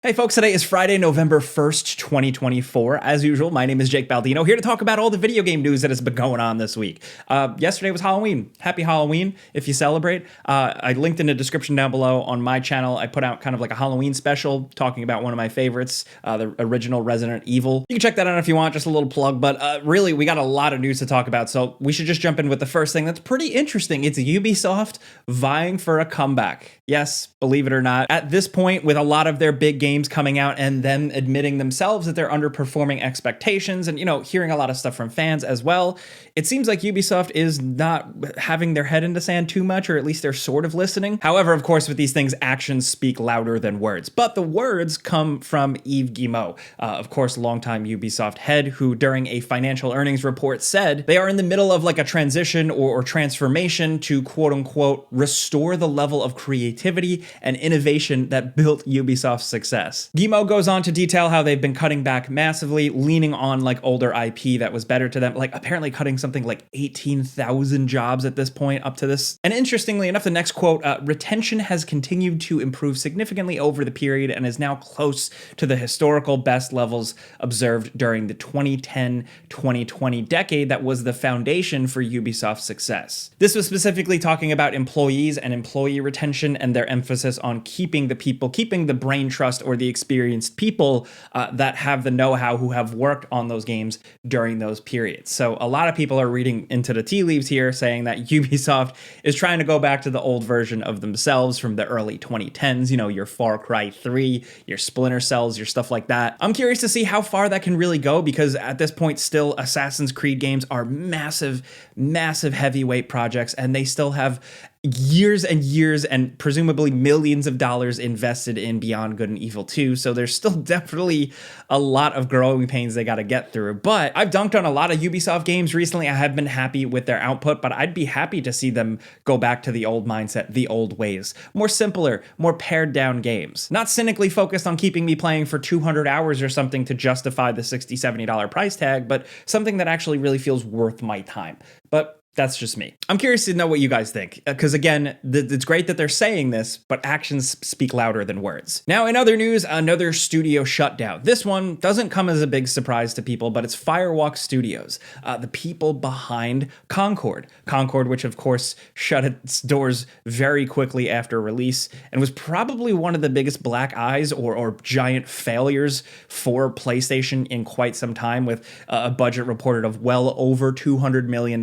Hey folks, today is Friday, November 1st, 2024. As usual, my name is Jake Baldino, here to talk about all the video game news that has been going on this week. Yesterday was Halloween. Happy Halloween if you celebrate. I linked in the description down below on my channel. I put out kind of like a Halloween special talking about one of my favorites, the original Resident Evil. You can check that out if you want, just a little plug, but really we got a lot of news to talk about, so we should just jump in with the first thing that's pretty interesting. It's Ubisoft vying for a comeback. Yes, believe it or not. At this point, with a lot of their big games coming out and them admitting themselves that they're underperforming expectations and, hearing a lot of stuff from fans as well, it seems like Ubisoft is not having their head in the sand too much, or at least they're sort of listening. However, of course, with these things, actions speak louder than words. But the words come from Yves Guillemot, of course, longtime Ubisoft head, who during a financial earnings report said they are in the middle of like a transition or transformation to quote unquote restore the level of creativity and innovation that built Ubisoft's success. Guillemot goes on to detail how they've been cutting back massively, leaning on like older IP that was better to them, like apparently cutting something like 18,000 jobs at this point up to this. And interestingly enough, the next quote, retention has continued to improve significantly over the period and is now close to the historical best levels observed during the 2010-2020 decade that was the foundation for Ubisoft's success. This was specifically talking about employees and employee retention and their emphasis on keeping the people, keeping the brain trust or the experienced people that have the know-how, who have worked on those games during those periods. So a lot of people are reading into the tea leaves here, saying that Ubisoft is trying to go back to the old version of themselves from the early 2010s, your Far Cry 3, your Splinter Cells, your stuff like that. I'm curious to see how far that can really go, because at this point still Assassin's Creed games are massive heavyweight projects, and they still have years and years and presumably millions of dollars invested in Beyond Good and Evil 2, so there's still definitely a lot of growing pains they got to get through. But I've dunked on a lot of Ubisoft games recently. I have been happy with their output, but I'd be happy to see them go back to the old mindset, the old ways. More simpler, more pared down games. Not cynically focused on keeping me playing for 200 hours or something to justify the $60, $70 price tag, but something that actually really feels worth my time. But that's just me. I'm curious to know what you guys think, because again, it's great that they're saying this, but actions speak louder than words. Now, in other news, another studio shutdown. This one doesn't come as a big surprise to people, but it's Firewalk Studios, the people behind Concord. Concord, which of course shut its doors very quickly after release, and was probably one of the biggest black eyes or giant failures for PlayStation in quite some time, with a budget reported of well over $200 million.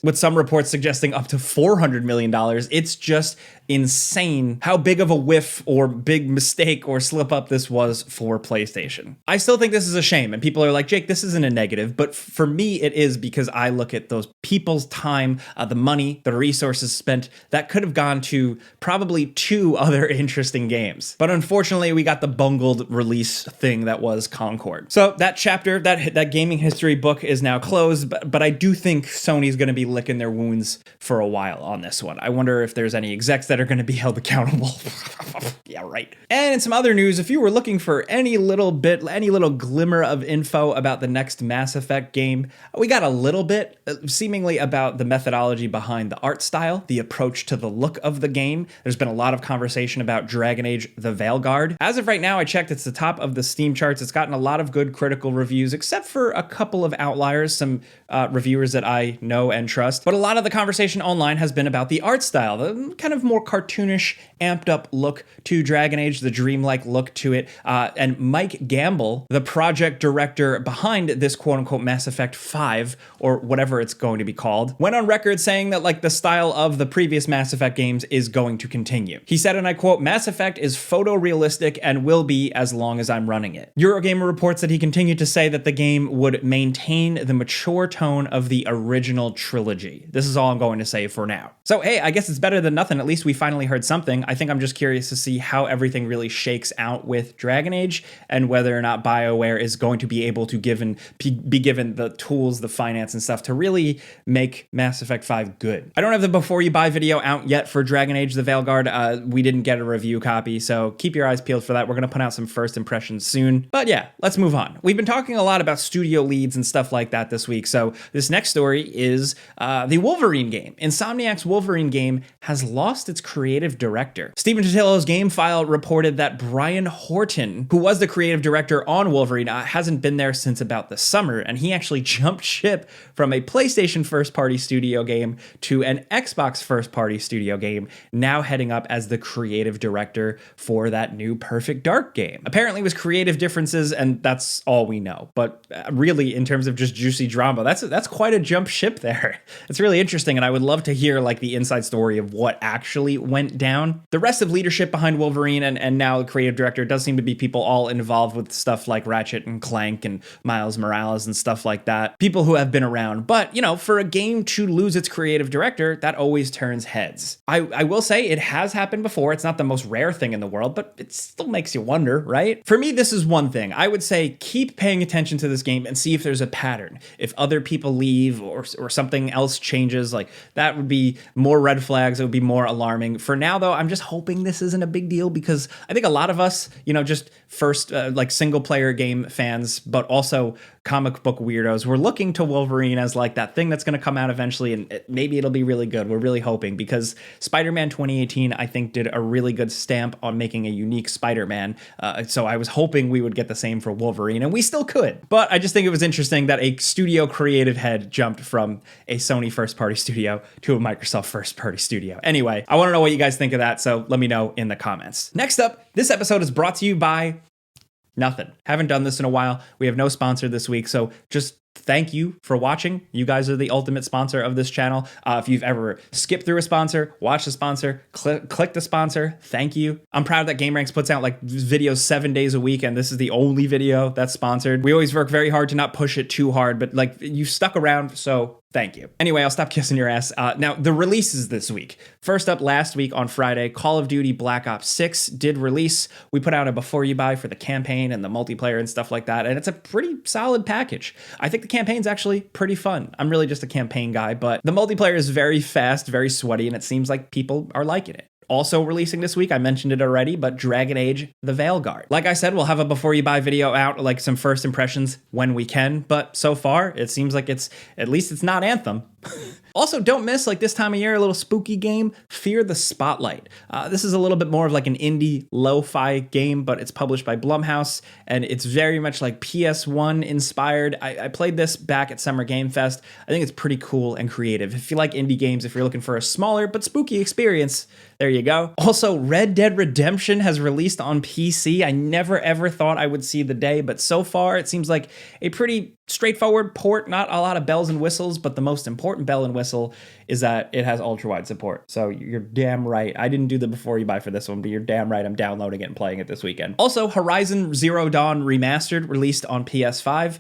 With some reports suggesting up to $400 million. It's just insane how big of a whiff or big mistake or slip up this was for PlayStation. I still think this is a shame, and people are like, Jake, this isn't a negative, but for me it is, because I look at those people's time, the money, the resources spent that could have gone to probably 2 other interesting games. But unfortunately, we got the bungled release thing that was Concord. So that chapter, that gaming history book is now closed, but I do think Sony's going to be licking their wounds for a while on this one. I wonder if there's any execs that are going to be held accountable. Yeah, right. And in some other news, if you were looking for any little glimmer of info about the next Mass Effect game, we got a little bit, seemingly about the methodology behind the art style, the approach to the look of the game. There's been a lot of conversation about Dragon Age: The Veilguard. As of right now, I checked, it's the top of the Steam charts. It's gotten a lot of good critical reviews, except for a couple of outliers, some reviewers that I know and trust. But a lot of the conversation online has been about the art style, the kind of more cartoonish, amped up look to Dragon Age, the dreamlike look to it. And Mike Gamble, the project director behind this quote unquote Mass Effect 5, or whatever it's going to be called, went on record saying that like the style of the previous Mass Effect games is going to continue. He said, and I quote, "Mass Effect is photorealistic and will be as long as I'm running it." Eurogamer reports that he continued to say that the game would maintain the mature tone of the original trilogy. This is all I'm going to say for now. So hey, I guess it's better than nothing. At least we finally heard something. I think I'm just curious to see how everything really shakes out with Dragon Age, and whether or not BioWare is going to be able to be given the tools, the finance and stuff to really make Mass Effect 5 good. I don't have the before you buy video out yet for Dragon Age: The Veilguard. We didn't get a review copy, so keep your eyes peeled for that. We're going to put out some first impressions soon. But yeah, let's move on. We've been talking a lot about studio leads and stuff like that this week, so this next story is the Wolverine game. Insomniac's Wolverine game has lost its creative director. Steven Totillo's game file Meanwhile, reported that Brian Horton, who was the creative director on Wolverine, hasn't been there since about the summer, and he actually jumped ship from a PlayStation first-party studio game to an Xbox first-party studio game, now heading up as the creative director for that new Perfect Dark game. Apparently it was creative differences, and that's all we know. But really, in terms of just juicy drama, that's quite a jump ship there. It's really interesting, and I would love to hear like the inside story of what actually went down. The rest of leadership behind Wolverine and now the creative director does seem to be people all involved with stuff like Ratchet and Clank and Miles Morales and stuff like that. People who have been around. But, you know, for a game to lose its creative director, that always turns heads. I will say it has happened before. It's not the most rare thing in the world, but it still makes you wonder, right? For me, this is one thing. I would say keep paying attention to this game and see if there's a pattern. If other people leave or something else changes, like that would be more red flags. It would be more alarming. For now, though, I'm just hoping this isn't a big deal because I think a lot of us, you know, just first like single player game fans, but also comic book weirdos, we're looking to Wolverine as like that thing that's going to come out eventually, and maybe it'll be really good. We're really hoping because Spider-Man 2018, I think, did a really good stamp on making a unique Spider-Man. So I was hoping we would get the same for Wolverine, and we still could. But I just think it was interesting that a studio creative head jumped from a Sony first-party studio to a Microsoft first-party studio. Anyway, I want to know what you guys think of that, so let me know in the comments. Next up, this episode is brought to you by nothing. Haven't done this in a while. We have no sponsor this week, so just thank you for watching. You guys are the ultimate sponsor of this channel. If you've ever skipped through a sponsor, watched a sponsor, click the sponsor, thank you. I'm proud that GameRanks puts out like videos 7 days a week, and this is the only video that's sponsored. We always work very hard to not push it too hard, but like you stuck around, so thank you. Anyway, I'll stop kissing your ass. Now, the releases this week. First up, last week on Friday, Call of Duty Black Ops 6 did release. We put out a before you buy for the campaign and the multiplayer and stuff like that, and it's a pretty solid package. I think the campaign's actually pretty fun. I'm really just a campaign guy, but the multiplayer is very fast, very sweaty, and it seems like people are liking it. Also releasing this week, I mentioned it already, but Dragon Age: The Veilguard. Like I said, we'll have a before you buy video out, like some first impressions when we can, but so far it seems like at least it's not Anthem. Also, don't miss, like this time of year, a little spooky game, Fear the Spotlight. This is a little bit more of like an indie lo-fi game, but it's published by Blumhouse, and it's very much like PS1 inspired. I played this back at Summer Game Fest. I think it's pretty cool and creative. If you like indie games, if you're looking for a smaller but spooky experience, there you go. Also, Red Dead Redemption has released on PC. I never ever thought I would see the day, but so far it seems like a pretty straightforward port, not a lot of bells and whistles, but the most important bell and whistle is that it has ultra-wide support. So you're damn right. I didn't do the before you buy for this one, but you're damn right I'm downloading it and playing it this weekend. Also, Horizon Zero Dawn Remastered released on PS5.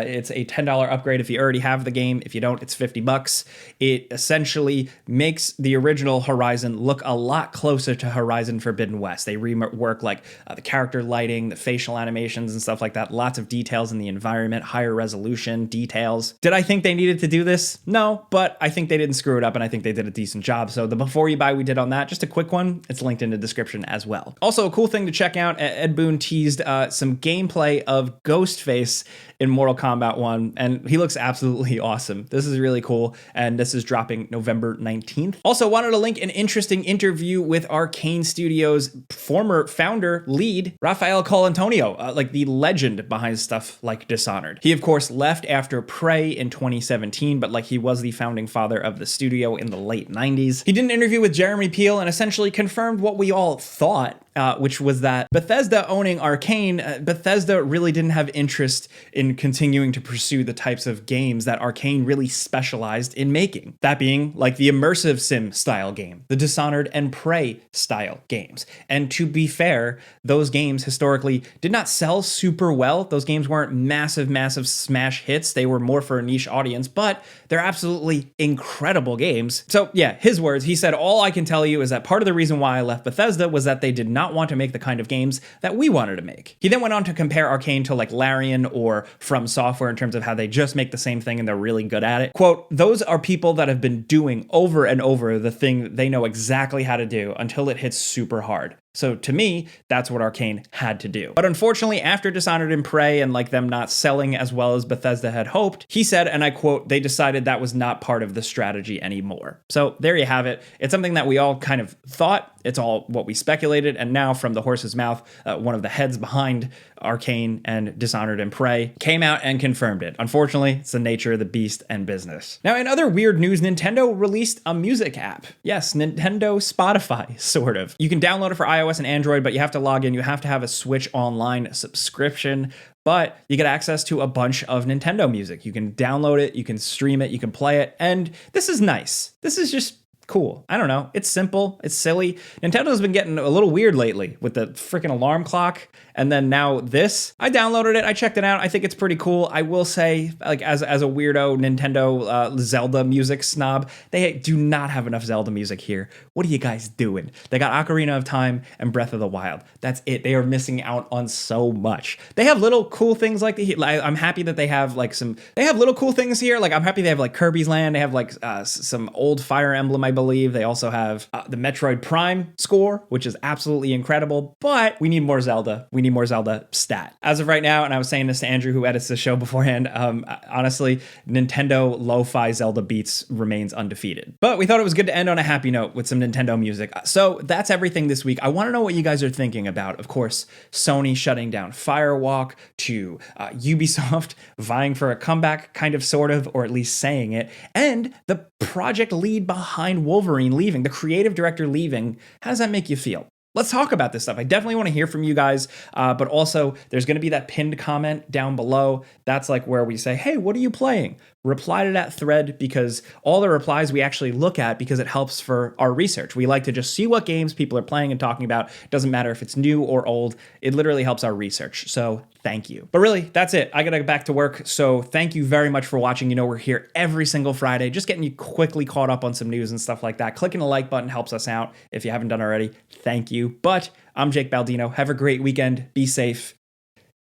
It's a $10 upgrade if you already have the game. If you don't, it's $50. It essentially makes the original Horizon look a lot closer to Horizon Forbidden West. They rework like the character lighting, the facial animations and stuff like that. Lots of details in the environment, higher resolution, details. Did I think they needed to do this? No, but I think they didn't screw it up, and I think they did a decent job. So the before you buy we did on that, just a quick one. It's linked in the description as well. Also, a cool thing to check out, Ed Boon teased some gameplay of Ghostface in Mortal Kombat 1, and he looks absolutely awesome. This is really cool, and this is dropping November 19th. Also, wanted to link an interesting interview with Arkane Studios former founder, lead, Rafael Colantonio, like the legend behind stuff like Dishonored. He, of course, left after Prey in 2017, but like he was the founding father of the studio in the late 90s. He did an interview with Jeremy Peel and essentially confirmed what we all thought, which was that Bethesda owning Arcane, Bethesda really didn't have interest in continuing to pursue the types of games that Arcane really specialized in making. That being like the immersive sim style game, the Dishonored and Prey style games. And to be fair, those games historically did not sell super well. Those games weren't massive smash hits. They were more for a niche audience, but they're absolutely incredible games. So yeah, his words, he said, all I can tell you is that part of the reason why I left Bethesda was that they did not want to make the kind of games that we wanted to make. He then went on to compare Arcane to like Larian or From Software in terms of how they just make the same thing and they're really good at it. Quote, those are people that have been doing over and over the thing they know exactly how to do until it hits super hard. So to me, that's what Arcane had to do. But unfortunately, after Dishonored and Prey and like them not selling as well as Bethesda had hoped, he said, and I quote, they decided that was not part of the strategy anymore. So there you have it. It's something that we all kind of thought. It's all what we speculated. And now from the horse's mouth, one of the heads behind Arcane and Dishonored and Prey came out and confirmed it. Unfortunately, it's the nature of the beast and business. Now, in other weird news, Nintendo released a music app. Yes, Nintendo Spotify, sort of. You can download it for iOS and Android, but you have to log in. You have to have a Switch Online subscription. But you get access to a bunch of Nintendo music. You can download it, you can stream it, you can play it, and this is nice. This is just cool. I don't know. It's simple. It's silly. Nintendo's been getting a little weird lately with the freaking alarm clock. And then now this. I downloaded it. I checked it out. I think it's pretty cool. I will say, like, as a weirdo Nintendo Zelda music snob, they do not have enough Zelda music here. What are you guys doing? They got Ocarina of Time and Breath of the Wild. That's it. They are missing out on so much. They have little cool things like I'm happy that they have like they have little cool things here. Like I'm happy they have like Kirby's Land. They have like some old Fire Emblem, I believe. They also have the Metroid Prime score, which is absolutely incredible, but we need more Zelda. We need more Zelda stat. As of right now, and I was saying this to Andrew, who edits the show beforehand, honestly, Nintendo lo-fi Zelda beats remains undefeated. But we thought it was good to end on a happy note with some Nintendo music. So that's everything this week. I want to know what you guys are thinking about, of course, Sony shutting down Firewalk, to Ubisoft vying for a comeback, kind of, sort of, or at least saying it, and the project lead behind Wolverine leaving, the creative director leaving. How does that make you feel? Let's talk about this stuff. I definitely want to hear from you guys, but also there's going to be that pinned comment down below. That's like where we say, hey, what are you playing? Reply to that thread, because all the replies we actually look at because it helps for our research. We like to just see what games people are playing and talking about. It doesn't matter if it's new or old. It literally helps our research. So thank you. But really, that's it. I got to get back to work. So thank you very much for watching. You know, we're here every single Friday, just getting you quickly caught up on some news and stuff like that. Clicking the like button helps us out. If you haven't done already, thank you. But I'm Jake Baldino. Have a great weekend. Be safe.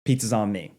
Pizza's on me.